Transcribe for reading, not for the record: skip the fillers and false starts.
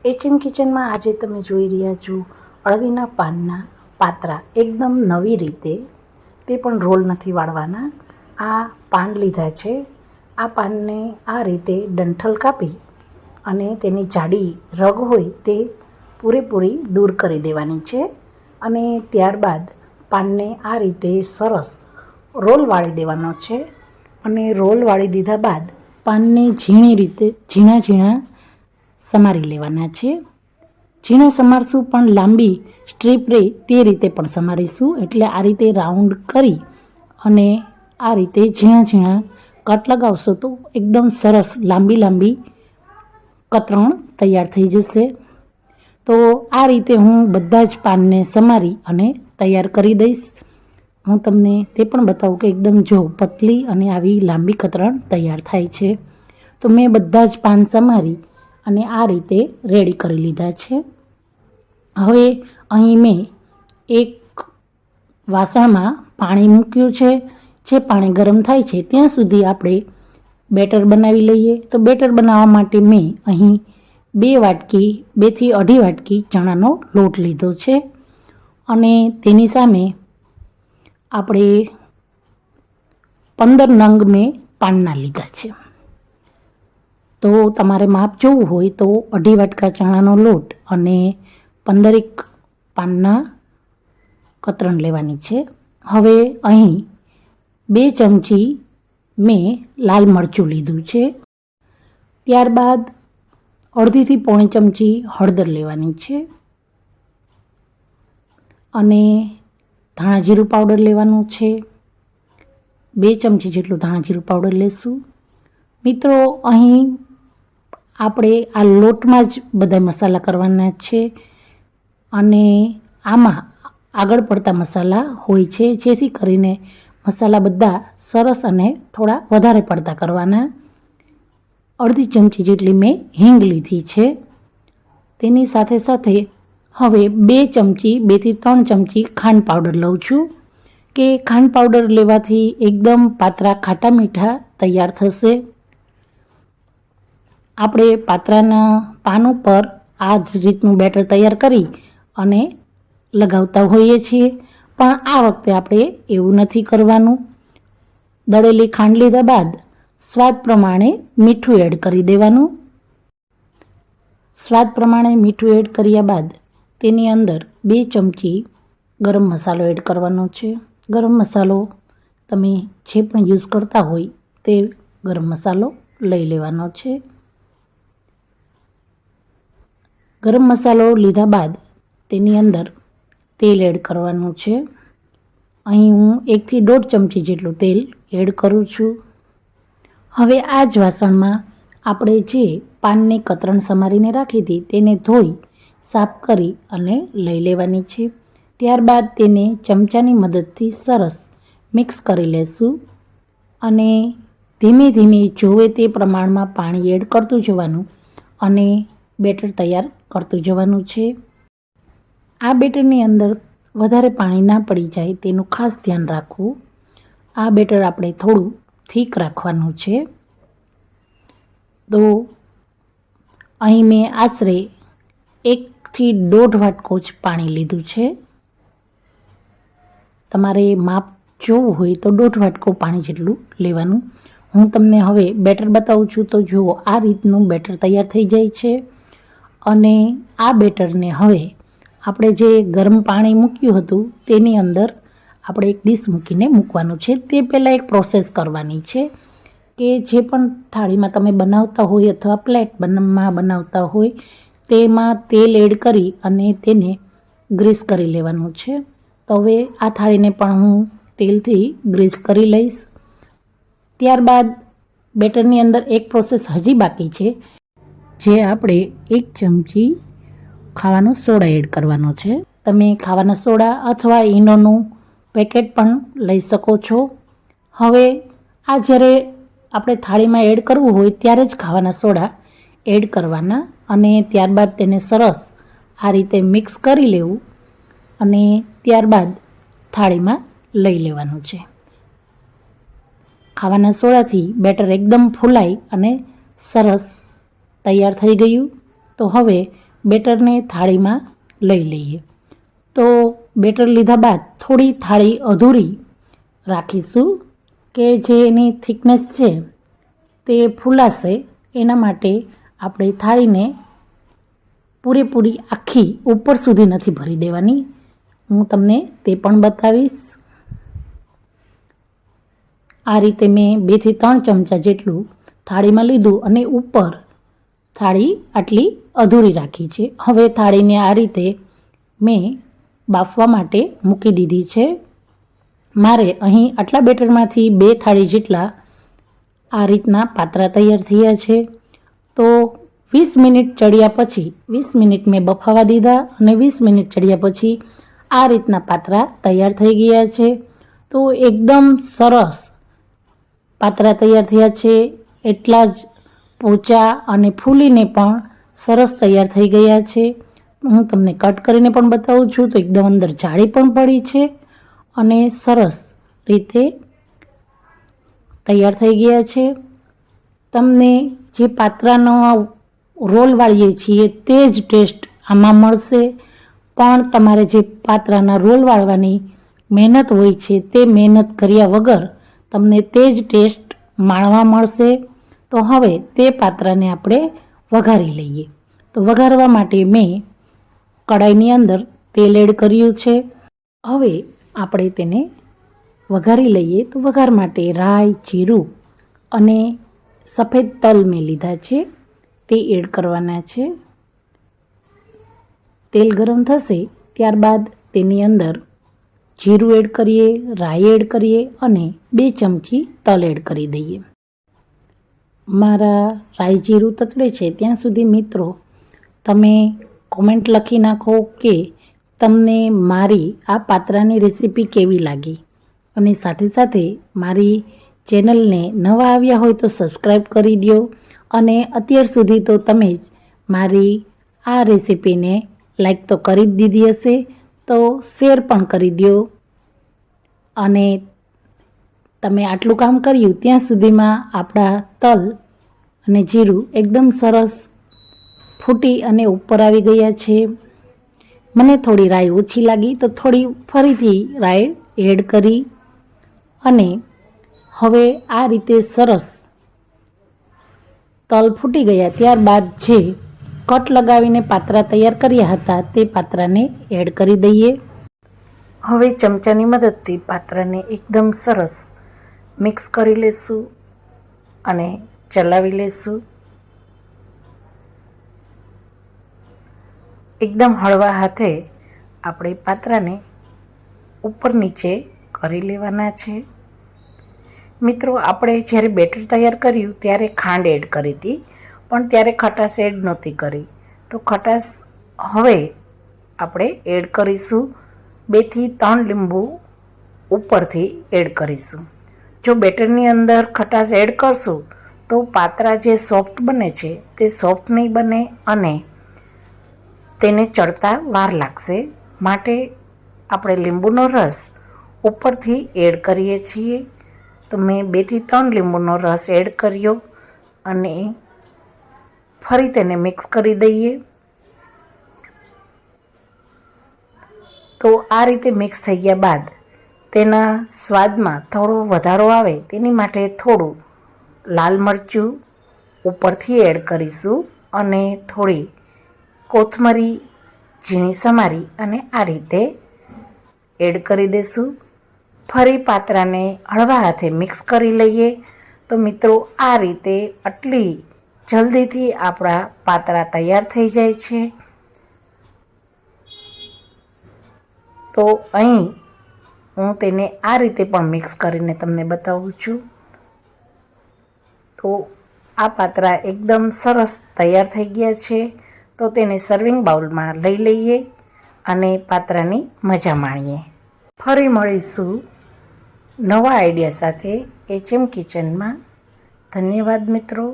HM કિચનમાં આજે તમે જોઈ રહ્યા છો અળવીના પાનના પાત્રા એકદમ નવી રીતે, તે પણ રોલ નથી વાળવાના. આ પાન લીધા છે. આ પાનને આ રીતે ડંઠલ કાપી અને તેની જાડી રગ હોય તે પૂરેપૂરી દૂર કરી દેવાની છે. અને ત્યારબાદ પાનને આ રીતે સરસ રોલ વાળી દેવાનો છે. અને રોલ વાળી દીધા બાદ પાનને ઝીણા ઝીણા સમારી લેવાના છે. ઝીણા સમારશું પણ લાંબી સ્ટ્રીપ રહે તે રીતે પણ સમારીશું. એટલે આ રીતે રાઉન્ડ કરી અને આ રીતે ઝીણા ઝીણા કટ લગાવશો તો એકદમ સરસ લાંબી કતરણ તૈયાર થઈ જશે. તો આ રીતે હું બધા જ પાનને સમારી અને તૈયાર કરી દઈશ. હું તમને તે પણ બતાવું કે એકદમ જો પતલી અને આવી લાંબી કતરણ તૈયાર થાય છે. તો મેં બધા જ પાન સમારી અને આ રીતે રેડી કરી લીધા છે. હવે અહીં મેં એક વાસણમાં પાણી મૂક્યું છે. જે પાણી ગરમ થાય છે ત્યાં સુધી આપણે બેટર બનાવી લઈએ. તો બેટર બનાવવા માટે મેં અહીં 2 થી 2.5 વાટકી ચણાનો લોટ લીધો છે. અને તેની સામે આપણે 15 નંગ મેં પાનના લીધા છે. તો તમારે માપ જોવું હોય તો 2.5 વાટકા ચણાનો લોટ અને 15 પાનના કતરણ લેવાની છે. હવે અહીં 2 ચમચી મેં લાલ મરચું લીધું છે. ત્યારબાદ 1/2 થી 1/4 ચમચી હળદર લેવાની છે. અને ધાણા જીરું પાવડર લેવાનું છે. 2 ચમચી જેટલું ધાણા જીરું પાવડર લેશું. મિત્રો, અહીં આપણે આ લોટમાં જ બધા મસાલા કરવાના છે. અને આમાં આગળ પડતા મસાલા હોય છે, જેથી કરીને મસાલા બધા સરસ અને થોડા વધારે પડતા કરવાના. 1/2 ચમચી જેટલી મેં હિંગ લીધી છે. તેની સાથે સાથે હવે 2 થી 3 ચમચી ખાંડ પાવડર લઉં છું. કે ખાંડ પાવડર લેવાથી એકદમ પાતરા ખાટા મીઠા તૈયાર થશે. આપણે પાત્રાના પાન ઉપર આ જ રીતનું બેટર તૈયાર કરી અને લગાવતા હોઈએ છીએ, પણ આ વખતે આપણે એવું નથી કરવાનું. દળેલી ખાંડ લીધા બાદ સ્વાદ પ્રમાણે મીઠું એડ કરી દેવાનું. સ્વાદ પ્રમાણે મીઠું એડ કર્યા બાદ તેની અંદર 2 ચમચી ગરમ મસાલો એડ કરવાનો છે. ગરમ મસાલો તમે જે પણ યુઝ કરતા હોય તે ગરમ મસાલો લઈ લેવાનો છે. ગરમ મસાલો લીધા બાદ તેની અંદર તેલ એડ કરવાનું છે. અહીં હું 1 થી 1.5 ચમચી જેટલું તેલ એડ કરું છું. હવે આ જ વાસણમાં આપણે જે પાનની કતરણ સમારીને રાખી હતી તેને ધોઈ સાફ કરી અને લઈ લેવાની છે. ત્યારબાદ તેને ચમચાની મદદથી સરસ મિક્સ કરી લેશું. અને ધીમે ધીમે જોવે તે પ્રમાણમાં પાણી એડ કરતું જવાનું અને બેટર તૈયાર કરતું જવાનું છે. આ બેટરની અંદર વધારે પાણી ના પડી જાય તેનું ખાસ ધ્યાન રાખવું. આ બેટર આપણે થોડું થીક રાખવાનું છે. તો અહીં મેં આશરે 1 થી 1.5 વાટકો જ પાણી લીધું છે. તમારે માપ જોવું હોય તો 1.5 વાટકો પાણી જેટલું લેવાનું. હું તમને હવે બેટર બતાવું છું. તો જુઓ, આ રીતનું બેટર તૈયાર થઈ જાય છે. અને આ બેટરને હવે આપણે જે ગરમ પાણી મૂક્યું હતું તેની અંદર આપણે એક ડીશ મૂકીને મૂકવાનું છે. તે પહેલાં એક પ્રોસેસ કરવાની છે કે જે પણ થાળીમાં તમે બનાવતા હોય અથવા પ્લેટમાં બનાવતા હોય તેમાં તેલ એડ કરી અને તેને ગ્રીસ કરી લેવાનું છે. તો હવે આ થાળીને પણ હું તેલથી ગ્રીસ કરી લઈશ. ત્યારબાદ બેટરની અંદર એક પ્રોસેસ હજી બાકી છે, જે આપણે 1 ચમચી ખાવાનો સોડા એડ કરવાનો છે. તમે ખાવાના સોડા અથવા ઈનોનું પેકેટ પણ લઈ શકો છો. હવે આ જ્યારે આપણે થાળીમાં એડ કરવું હોય ત્યારે જ ખાવાના સોડા એડ કરવાના. અને ત્યારબાદ તેને સરસ આ રીતે મિક્સ કરી લેવું અને ત્યારબાદ થાળીમાં લઈ લેવાનું છે. ખાવાના સોડાથી બેટર એકદમ ફૂલાઈ અને સરસ તૈયાર થઈ ગયું. તો હવે બેટરને થાળીમાં લઈ લઈએ. તો બેટર લીધા બાદ થોડી થાળી અધૂરી રાખીશું કે જે એની થિકનેસ છે તે ફૂલાશે. એના માટે આપણે થાળીને પૂરેપૂરી આખી ઉપર સુધી નથી ભરી દેવાની. હું તમને તે પણ બતાવીશ. આ રીતે મેં 2 થી 3 ચમચા જેટલું થાળીમાં લીધું અને ઉપર થાળી આટલી અધૂરી રાખી છે. હવે થાળીને આ રીતે મેં બાફવા માટે મૂકી દીધી છે. મારે અહીં આટલા બેટરમાંથી 2 થાળી જેટલા આ રીતના પાત્રા તૈયાર થયા છે. તો 20 મિનિટ ચડ્યા પછી 20 મિનિટ મેં બફાવા દીધા અને 20 મિનિટ ચડ્યા પછી આ રીતના પાત્રા તૈયાર થઈ ગયા છે. તો એકદમ સરસ પાત્રા તૈયાર થયા છે. એટલા જ પોચા અને ફૂલીને પણ સરસ તૈયાર થઈ ગયા છે. હું તમને કટ કરીને પણ બતાવું છું. તો એકદમ અંદર જાળી પણ પડી છે અને સરસ રીતે તૈયાર થઈ ગયા છે. તમને જે પાત્રાનો રોલ વાળીએ છીએ તે જ ટેસ્ટ આમાં મળશે, પણ તમારે જે પાત્રાના રોલ વાળવાની મહેનત હોય છે તે મહેનત કર્યા વગર તમને તે જ ટેસ્ટ માણવા મળશે. તો હવે તે પાત્રાને આપણે વઘારી લઈએ. તો વઘારવા માટે મેં કડાઈની અંદર તેલ એડ કર્યું છે. હવે આપણે તેને વઘારી લઈએ. તો વઘાર માટે રાઈ, જીરું અને સફેદ તલ મેં લીધા છે તે એડ કરવાના છે. તેલ ગરમ થશે ત્યારબાદ તેની અંદર જીરું એડ કરીએ, રાઈ એડ કરીએ અને 2 ચમચી તલ એડ કરી દઈએ. મારા રાઈ જીરું તતડે છે ત્યાં સુધી મિત્રો તમે કોમેન્ટ લખી નાખો કે તમને મારી આ પાત્રાની રેસીપી કેવી લાગી, અને સાથે સાથે મારી ચેનલને નવા આવ્યા હોય તો સબસ્ક્રાઈબ કરી દો. અને અત્યાર સુધી તો તમે જ મારી આ રેસીપીને લાઈક તો કરી જ દીધી હશે, તો શેર પણ કરી દો. અને તમે આટલું કામ કર્યું ત્યાં સુધીમાં આપણા તલ અને જીરું એકદમ સરસ ફૂટી અને ઉપર આવી ગયા છે. મને થોડી રાઈ ઓછી લાગી તો થોડી ફરીથી રાઈ એડ કરી અને હવે આ રીતે સરસ તલ ફૂટી ગયા ત્યારબાદ જે કટ લગાવીને પાત્રા તૈયાર કર્યા હતા તે પાત્રાને એડ કરી દઈએ. હવે ચમચાની મદદથી પાત્રાને એકદમ સરસ મિક્સ કરી લેશું અને ચલાવી લેશું. એકદમ હળવા હાથે આપણે પાત્રાને ઉપર નીચે કરી લેવાના છે. મિત્રો, આપણે જ્યારે બેટર તૈયાર કર્યું ત્યારે ખાંડ એડ કરી હતી, પણ ત્યારે ખટાશ એડ નહોતી કરી. તો ખટાશ હવે આપણે એડ કરીશું. 2 થી 3 લીંબુ ઉપરથી એડ કરીશું. જો બેટરની અંદર ખટાશ એડ કરશું તો પાત્રા જે સોફ્ટ બને છે તે સોફ્ટ નહીં બને અને તેને ચડતા વાર લાગશે. માટે આપણે લીંબુનો રસ ઉપરથી એડ કરીએ છીએ. તો મેં 2 થી 3 લીંબુનો રસ એડ કર્યો અને ફરી તેને મિક્સ કરી દઈએ. તો આ રીતે મિક્સ થઈ ગયા બાદ તેના સ્વાદમાં થોડો વધારો આવે તેની માટે થોડું લાલ મરચું ઉપરથી એડ કરીશું અને થોડી કોથમરી ઝીણી સમારી અને આ રીતે એડ કરી દઈશું. ફરી પાત્રાને હળવા હાથે મિક્સ કરી લઈએ. તો મિત્રો, આ રીતે આટલી જલ્દીથી આપણા પાત્રા તૈયાર થઈ જાય છે. તો અહીં હું તેને આ રીતે પણ મિક્સ કરીને તમને બતાવું છું. તો આ પાત્રા એકદમ સરસ તૈયાર થઈ ગયા છે. તો તેને સર્વિંગ બાઉલમાં લઈ લઈએ અને પાત્રાની મજા માણીએ. ફરી મળીશું નવા આઈડિયા સાથે HM કિચનમાં. ધન્યવાદ મિત્રો.